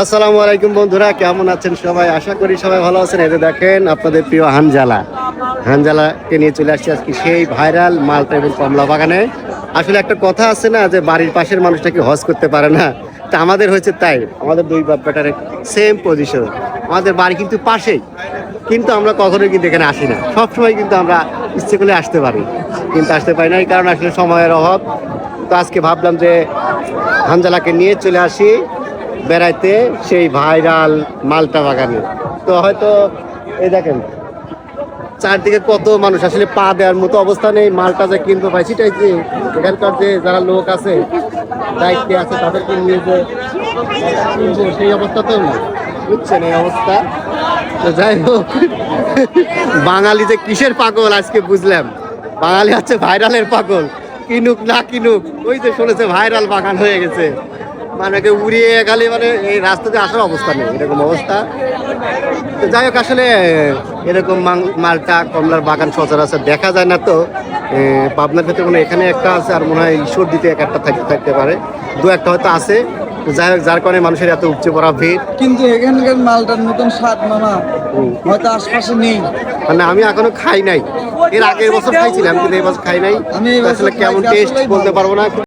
আসসালামু আলাইকুম বন্ধুরা, কেমন আছেন সবাই? আশা করি সবাই ভালো আছেন। এই যে দেখেন আপনাদের প্রিয় হানজালাকে নিয়ে চলে আসছি আজকে সেই ভাইরাল মালটা এবং কমলা বাগানে। আসলে একটা কথা আছে না যে বাড়ির পাশের মানুষটা কি হজ করতে পারে না, তা আমাদের হয়েছে তাই। আমাদের দুই বাপ বেটার সেম পজিশন, আমাদের বাড়ি কিন্তু পাশেই, কিন্তু আমরা কখনোই কিন্তু এখানে আসি না। সবসময় কিন্তু আমরা ইচ্ছে করলে আসতে পারি, কিন্তু আসতে পারি না, এই কারণে আসলে সময়ের অভাব। তো আজকে ভাবলাম যে হানজালাকে নিয়ে চলে আসি বেড়াইতে সেই ভাইরাল মালটা বাগানে। তো হয়তো এই দেখেন চারদিকে কত মানুষ, আসলে পা দেওয়ার মতো অবস্থা নেই। মালটা যে কিনতে পাই সেটাই যে এখানকার যে যারা লোক আছে, দায়িত্বে আছে, তাদেরকে নিয়ে যে কিনবো সেই অবস্থা তো না, বুঝছেন এই অবস্থা। তো যাই হোক, বাঙালি যে কিসের পাগল আজকে বুঝলাম। বাঙালি হচ্ছে ভাইরালের পাগল, কিনুক না কিনুক, ওই যে শুনেছে ভাইরাল বাগান হয়ে গেছে, মানে উড়িয়ে গেলে মানে এই রাস্তাতে আসার অবস্থা নেই, এরকম অবস্থা। তো যাই হোক, আসলে এরকম মালটা কমলার বাগান সচরাচর দেখা যায় না। তো পাবনার ক্ষেত্রে মানে এখানে একটা আছে, আর মনে হয় ঈশ্বর দিতে এক একটা থাকতে পারে, দু একটা হয়তো আছে। তো যাই হোক, যার কারণে মানুষের এত উপচে পড়া ভিড়। কিন্তু এখানকার মালটার মতন স্বাদ মামা হয়তো আশপাশে নেই। মানে আমি এখনো খাই নাই, এর আগের বছর খাইছিলাম কিন্তু এই বছর খাই নাই। আমি আসলে কেমন টেস্ট বলতে পারবো না।